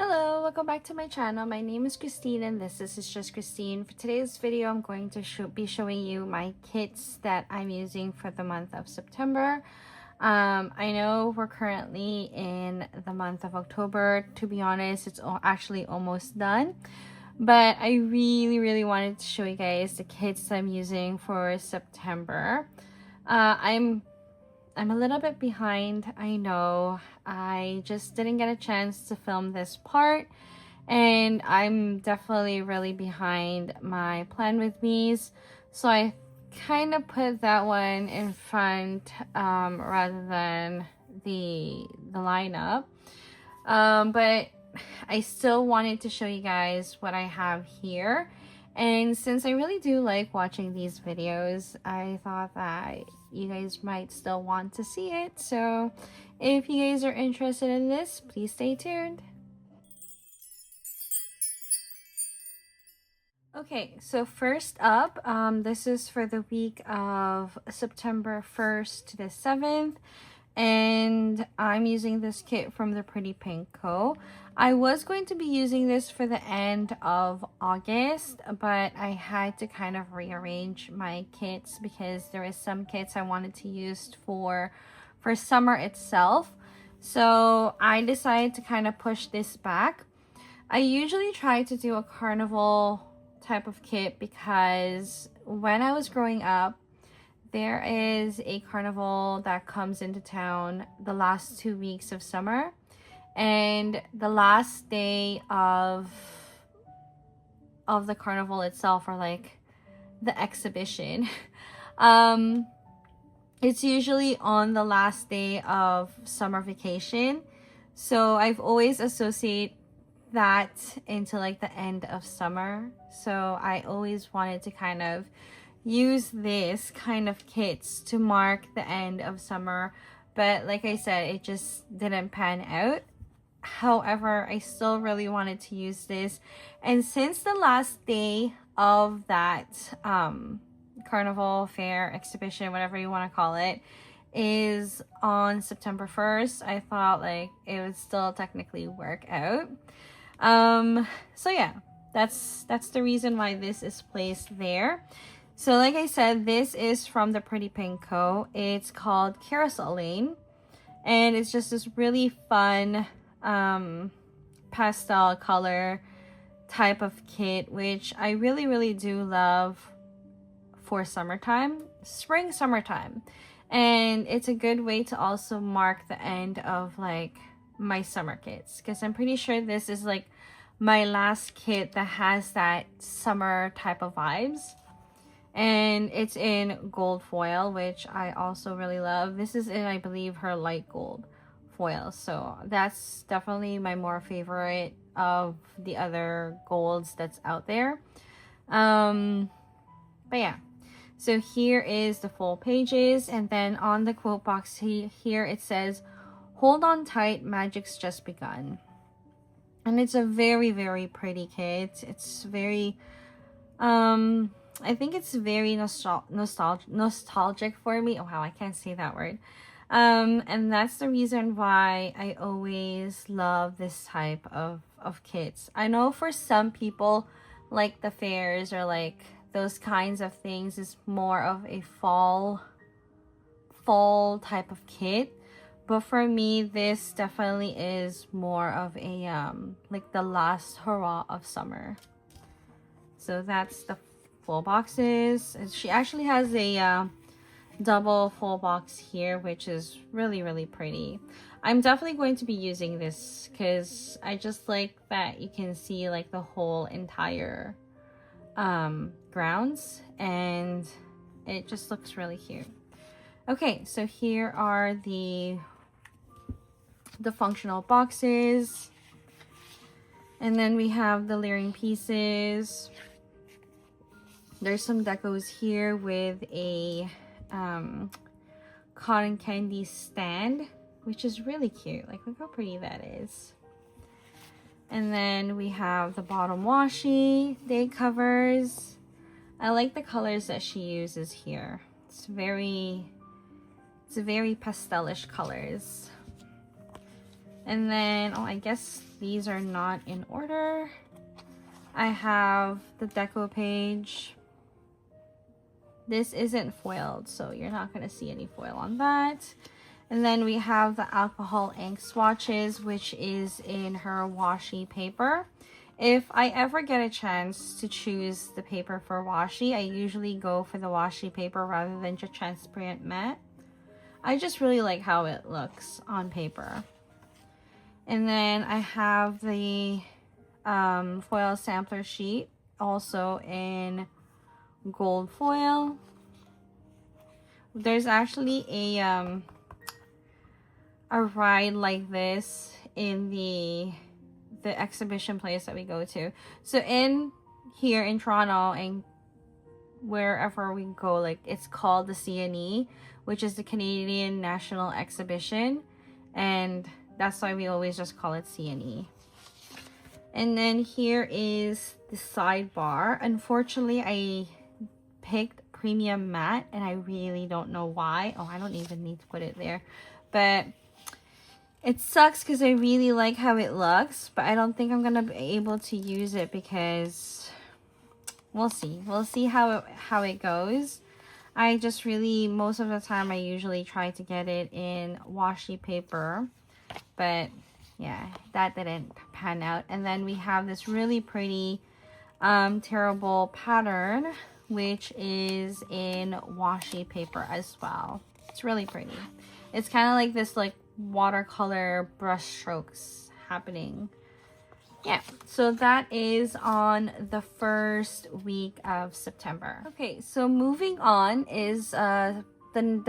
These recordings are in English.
Hello, welcome back to my channel. My name is Christine and this is just Christine. For today's video, I'm going to be showing you my kits that I'm using for the month of September. I know we're currently in the month of October. To be honest, it's actually almost done. But I really wanted to show you guys the kits I'm using for September. I'm a little bit behind, I know. I just didn't get a chance to film this part, and I'm definitely really behind my plan with me's, so I kind of put that one in front rather than the lineup. But I still wanted to show you guys what I have here. And since I really do like watching these videos, I thought that you guys might still want to see it. So if you guys are interested in this, please stay tuned. Okay, so first up, this is for the week of September 1st to the 7th. And I'm using this kit from the plannermonkeyco. I was going to be using this for the end of August, but I had to kind of rearrange my kits because there is some kits I wanted to use for summer itself. So I decided to kind of push this back. I usually try to do a carnival type of kit because when I was growing up, there is a carnival that comes into town the last 2 weeks of summer, and the last day of the carnival itself, or like the exhibition, it's usually on the last day of summer vacation. So I've always associated that into like the end of summer. So I always wanted to kind of use this kind of kits to mark the end of summer, but like I said, it just didn't pan out. However, I still really wanted to use this, and since the last day of that carnival fair exhibition, whatever you want to call it, is on September 1st, I thought like it would still technically work out. So yeah, that's the reason why this is placed there. So like I said, this is from the plannermonkeyco. It's called Carousel Lane, and it's just this really fun pastel color type of kit, which I really do love for summertime, summertime. And it's a good way to also mark the end of like my summer kits, because I'm pretty sure this is like my last kit that has that summer type of vibes. And it's in gold foil, which I also really love. This is in, I believe, her light gold foil, so that's definitely my more favorite of the other golds that's out there. But yeah, so here is the full pages, and then on the quote box here it says, "Hold on tight, magic's just begun." And it's a very pretty kit. It's very I think it's very nostalgic for me. Oh wow, I can't say that word. And that's the reason why I always love this type of kits. I know for some people, like the fairs or like those kinds of things is more of a fall type of kit. But for me, this definitely is more of a like the last hurrah of summer. So that's the full boxes. She actually has a double full box here, which is really pretty. I'm definitely going to be using this because I just like that you can see like the whole entire grounds, and it just looks really cute. Okay, so here are the functional boxes, and then we have the layering pieces. There's some decos here with a cotton candy stand, which is really cute. Like, look how pretty that is. And then we have the bottom washi day covers. I like the colors that she uses here. It's very pastelish colors. And then, oh, I guess these are not in order. I have the deco page. This isn't foiled, so you're not going to see any foil on that. And then we have the alcohol ink swatches, which is in her washi paper. If I ever get a chance to choose the paper for washi, I usually go for the washi paper rather than just transparent matte. I just really like how it looks on paper. And then I have the foil sampler sheet, also in gold foil. There's actually a ride like this in the exhibition place that we go to. So in here in Toronto and wherever we go, like, it's called the CNE, which is the Canadian National Exhibition, and that's why we always just call it CNE. And then here is the sidebar. Unfortunately, I picked premium matte and I really don't know why. Oh, I don't even need to put it there, but it sucks because I really like how it looks, but I don't think I'm gonna be able to use it because we'll see how it goes. I just really, most of the time I usually try to get it in washi paper, but yeah, that didn't pan out. And then we have this really pretty terrible pattern, which is in washi paper as well. It's really pretty. It's kind of like this like watercolor brush strokes happening. Yeah, so that is on the first week of September. Okay, so moving on is the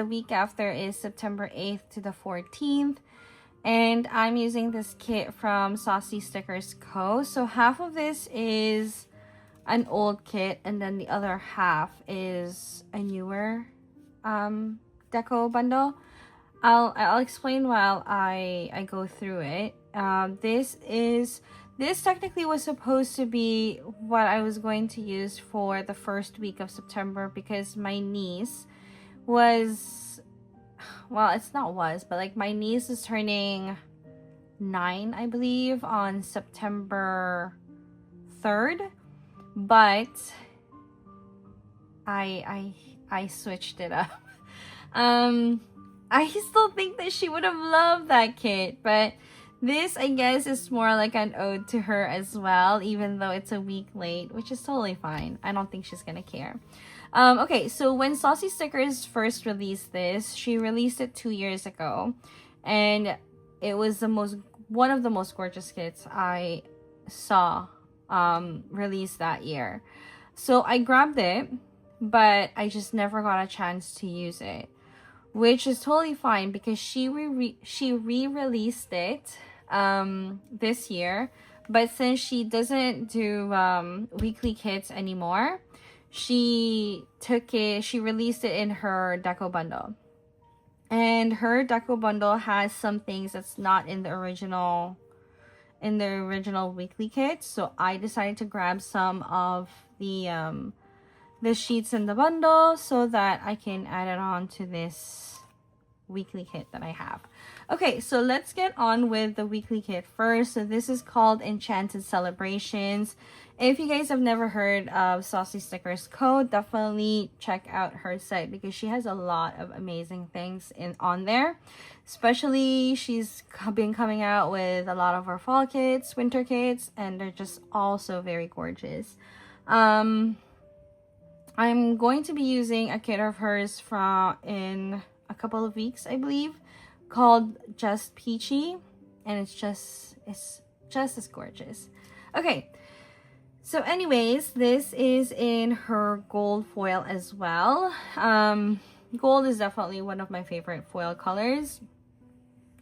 week after is September 8th to the 14th. And I'm using this kit from Saucy Stickers Co. So half of this is an old kit and then the other half is a newer deco bundle. I'll explain while I go through it. This technically was supposed to be what I was going to use for the first week of September because my niece was, well, it's not was, but like my niece is turning 9, I believe, on September 3rd. But I switched it up. I still think that she would have loved that kit, but this, I guess, is more like an ode to her as well, even though it's a week late, which is totally fine. I don't think she's gonna care. Okay, so when Saucy Stickers first released this, she released it 2 years ago, and it was one of the most gorgeous kits I saw released that year. So I grabbed it, but I just never got a chance to use it, which is totally fine because she re-released it this year, but since she doesn't do weekly kits anymore, she released it in her deco bundle, and her deco bundle has some things that's not in the original weekly kit. So I decided to grab some of the sheets in the bundle so that I can add it on to this weekly kit that I have. Okay, so let's get on with the weekly kit first. So this is called Enchanted Celebrations. If you guys have never heard of Saucy Stickers Co., definitely check out her site because she has a lot of amazing things on there. Especially, she's been coming out with a lot of her fall kits, winter kits, and they're just also very gorgeous. I'm going to be using a kit of hers in a couple of weeks, I believe, called Just Peachy, and it's just as gorgeous. Okay, so anyways, this is in her gold foil as well. Gold is definitely one of my favorite foil colors.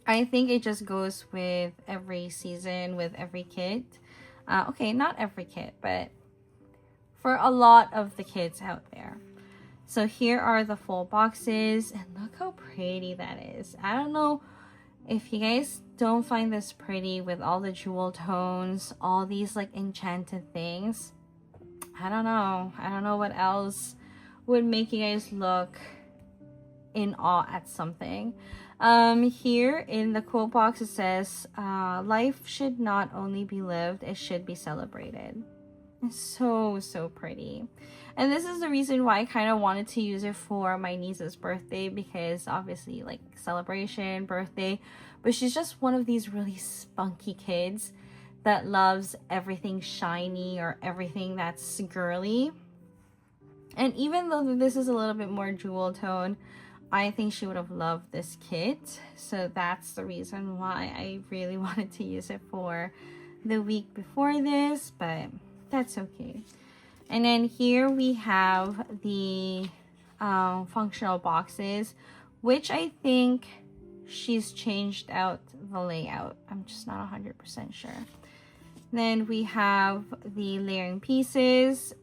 I think it just goes with every season, with every kit. Okay, not every kit, but for a lot of the kits out there. So here are the full boxes, and look how pretty that is. I don't know if you guys don't find this pretty with all the jewel tones, all these like enchanted things. I don't know what else would make you guys look in awe at something. Here in the quote box, it says, life should not only be lived, it should be celebrated. It's so, so pretty. And this is the reason why I kind of wanted to use it for my niece's birthday, because obviously, like, celebration, birthday, but she's just one of these really spunky kids that loves everything shiny or everything that's girly. And even though this is a little bit more jewel tone, I think she would have loved this kit. So that's the reason why I really wanted to use it for the week before this, but that's okay. And then here we have the functional boxes, which I think she's changed out the layout. I'm just not 100% sure. Then we have the layering pieces.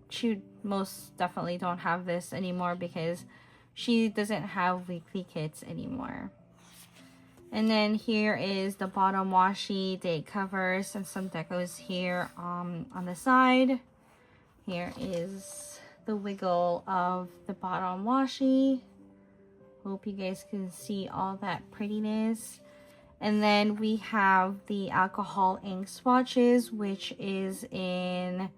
She most definitely don't have this anymore because she doesn't have weekly kits anymore. And then here is the bottom washi date covers and some decos here on the side. Here is the wiggle of the bottom washi. Hope you guys can see all that prettiness. And then we have the alcohol ink swatches, which is in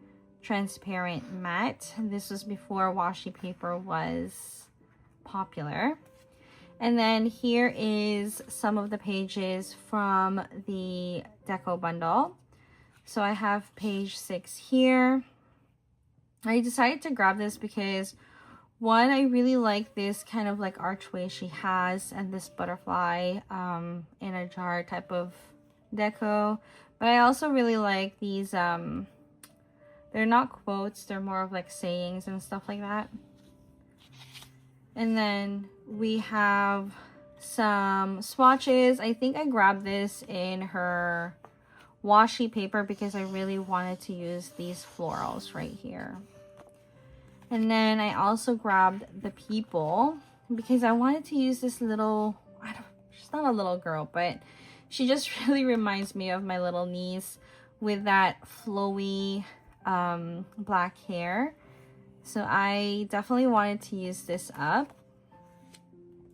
transparent matte. This was before washi paper was popular. And then here is some of the pages from the deco bundle. So I have page 6 here. I decided to grab this because, one, I really like this kind of like archway she has and this butterfly in a jar type of deco. But I also really like these, they're not quotes, they're more of like sayings and stuff like that. And then we have some swatches. I think I grabbed this in her washi paper because I really wanted to use these florals right here. And then I also grabbed the people because I wanted to use this little, she's not a little girl, but she just really reminds me of my little niece with that flowy black hair. So I definitely wanted to use this up.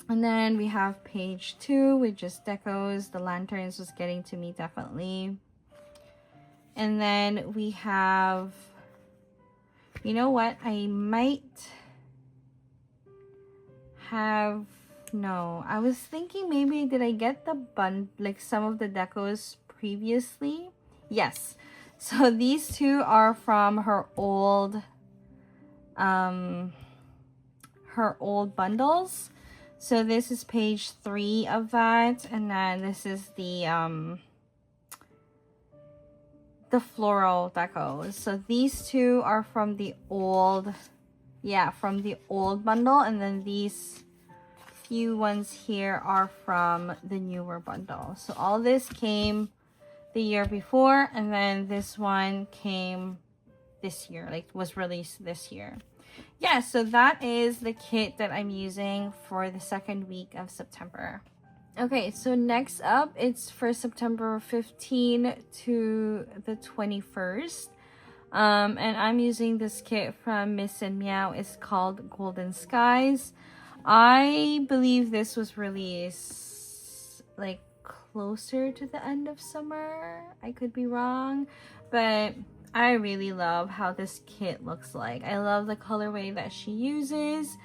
And then we have page 2 with just decos. The lanterns was getting to me definitely. And then we have, you know what? I might have, no. I was thinking maybe did I get the like some of the decos previously? Yes. So these two are from her old bundles. So this is page 3 of that, and then this is the floral decos. So these two are from the old, from the old bundle, and then these few ones here are from the newer bundle. So all this came the year before, and then this one came this year, like was released this year. Yeah, so that is the kit that I'm using for the second week of September. Okay, so next up, it's for September 15 to the 21st. And I'm using this kit from Miss+Meow. It's called Golden Skies. I believe this was released like closer to the end of summer. I could be wrong, but I really love how this kit looks like. I love the colorway that she uses.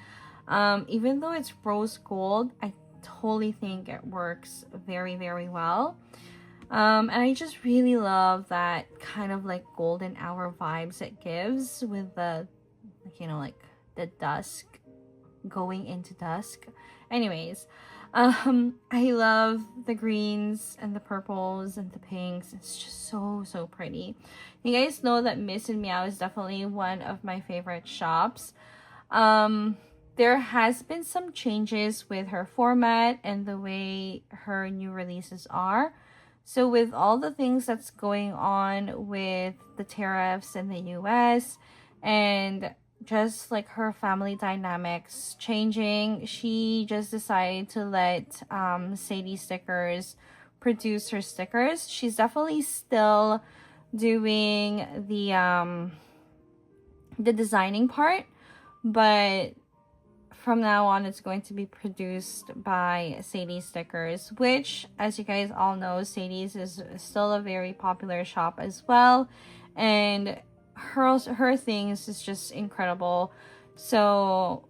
Even though it's rose gold, I totally think it works very, very well. And I just really love that kind of like golden hour vibes it gives with the, you know, like the dusk, going into dusk. Anyways, I love the greens and the purples and the pinks. It's just so, so pretty. You guys know that Miss+Meow is definitely one of my favorite shops. There has been some changes with her format and the way her new releases are. So with all the things that's going on with the tariffs in the US and just like her family dynamics changing, she just decided to let Sadie Stickers produce her stickers. She's definitely still doing the designing part, but from now on, it's going to be produced by Sadie Stickers, which, as you guys all know, Sadie's is still a very popular shop as well. And her things is just incredible. So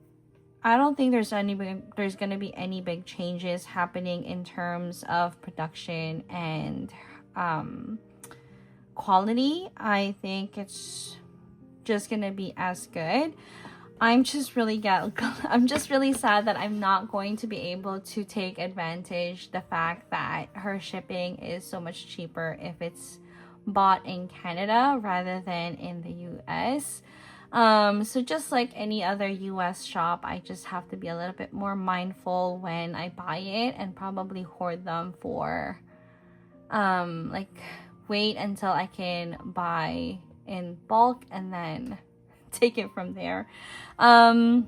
I don't think there's going to be any big changes happening in terms of production and quality. I think it's just going to be as good. I'm just really sad that I'm not going to be able to take advantage the fact that her shipping is so much cheaper if it's bought in Canada rather than in the US. So just like any other US shop, I just have to be a little bit more mindful when I buy it and probably hoard them for like wait until I can buy in bulk and then take it from there. But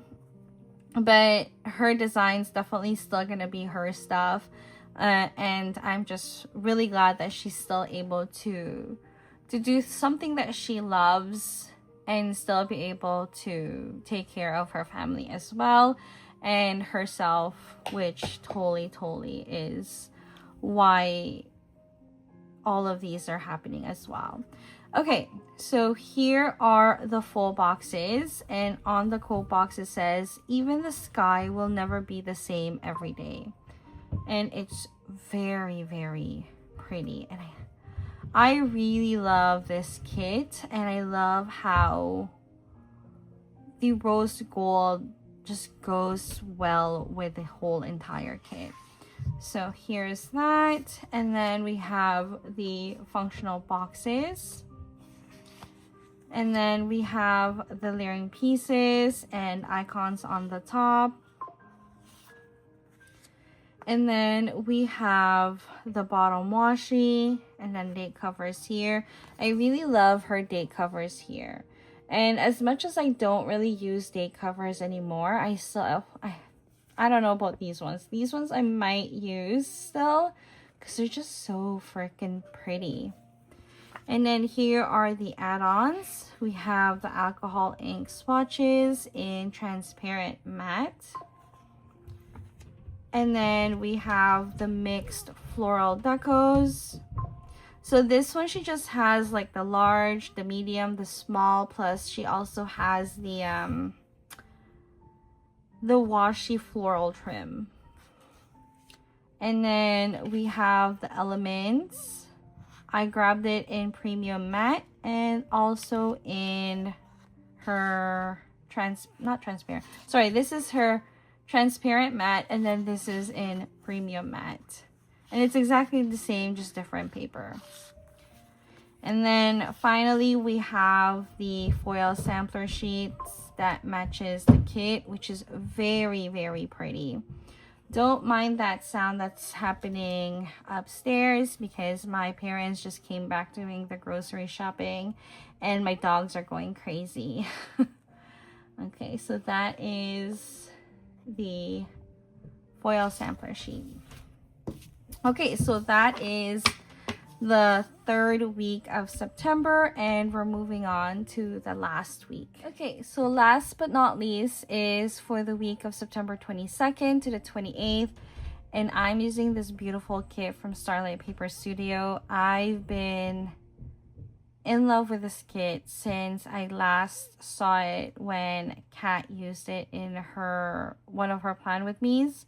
her design's definitely still gonna be her stuff, and I'm just really glad that she's still able to do something that she loves and still be able to take care of her family as well and herself, which totally is why all of these are happening as well. Okay, so here are the full boxes, and on the quote box it says, "Even the sky will never be the same every day." And it's very pretty, and I really love this kit, and I love how the rose gold just goes well with the whole entire kit. So here's that, and then we have the functional boxes. And then we have the layering pieces and icons on the top. And then we have the bottom washi and then date covers here. I really love her date covers here. And as much as I don't really use date covers anymore, I don't know about these ones. These ones I might use still because they're just so freaking pretty. And then here are the add-ons. We have the alcohol ink swatches in transparent matte. And then we have the mixed floral decos. So this one, she just has like the large, the medium, the small, plus she also has the washi floral trim. And then we have the elements. I grabbed it in premium matte and also in her not transparent. Sorry, this is her transparent matte, and then this is in premium matte. And it's exactly the same, just different paper. And then finally we have the foil sampler sheets that matches the kit, which is very pretty. Don't mind that sound that's happening upstairs because my parents just came back doing the grocery shopping and my dogs are going crazy. Okay, so that is the foil sampler sheet. Okay, so that is the third week of September, and we're moving on to the last week. Okay, so last but not least is for the week of September 22nd to the 28th, and I'm using this beautiful kit from Starlight Paper Studio. I've been in love with this kit since I last saw it when Kat used it in one of her Plan With Me's,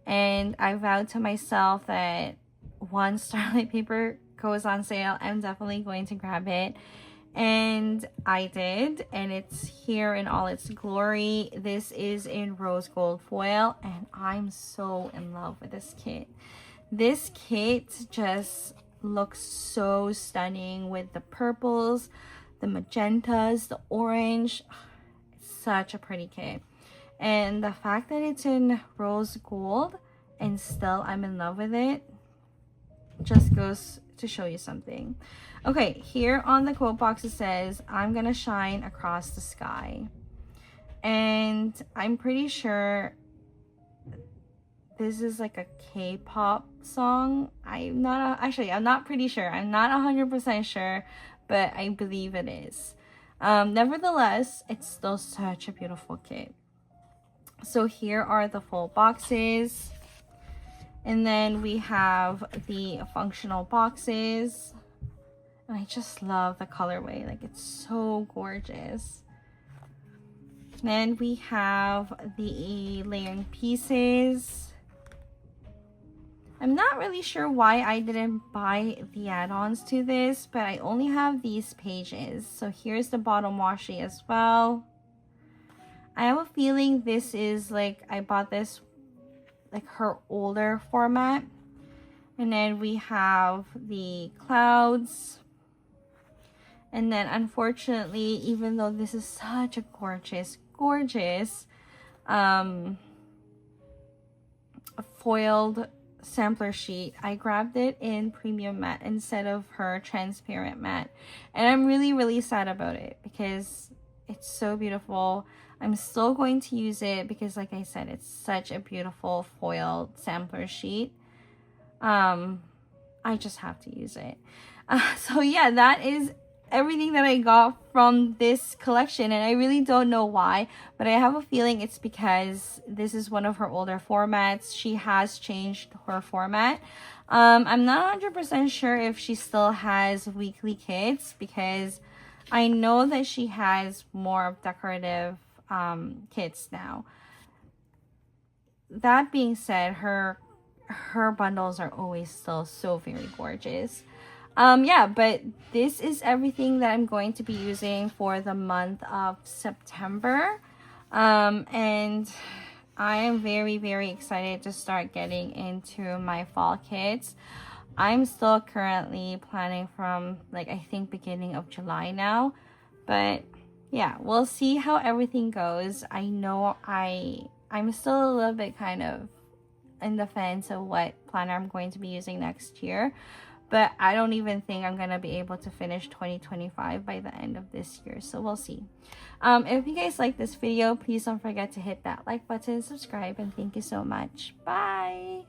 and I vowed to myself that once Starlight Paper goes on sale, I'm definitely going to grab it. And I did, and it's here in all its glory. This is in rose gold foil, and I'm so in love with this kit. This kit just looks so stunning with the purples, the magentas, the orange. It's such a pretty kit. And the fact that it's in rose gold and still I'm in love with it just goes to show you something. Okay, here on the quote box it says, "I'm gonna shine across the sky." And I'm pretty sure this is like a K-pop song. I'm not pretty sure. I'm not 100% sure, but I believe it is. Nevertheless, it's still such a beautiful kit. So here are the full boxes. And then we have the functional boxes. And I just love the colorway. Like, it's so gorgeous. Then we have the layering pieces. I'm not really sure why I didn't buy the add-ons to this, but I only have these pages. So here's the bottom washi as well. I have a feeling this is like, I bought this like her older format. And then we have the clouds. And then unfortunately, even though this is such a gorgeous foiled sampler sheet, I grabbed it in premium matte instead of her transparent matte. And I'm really sad about it because it's so beautiful. I'm still going to use it because, like I said, it's such a beautiful foiled sampler sheet. I just have to use it. So yeah, that is everything that I got from this collection, and I really don't know why, but I have a feeling it's because this is one of her older formats. She has changed her format. I'm not 100% sure if she still has weekly kits, because I know that she has more of decorative kits now. That being said, her bundles are always still so very gorgeous. Yeah, but this is everything that I'm going to be using for the month of September. And I am very excited to start getting into my fall kits. I'm still currently planning from, like, I think beginning of July now. But yeah, we'll see how everything goes. I know I'm still a little bit kind of in the fence of what planner I'm going to be using next year. But I don't even think I'm going to be able to finish 2025 by the end of this year. So we'll see. If you guys like this video, please don't forget to hit that like button, subscribe, and thank you so much. Bye!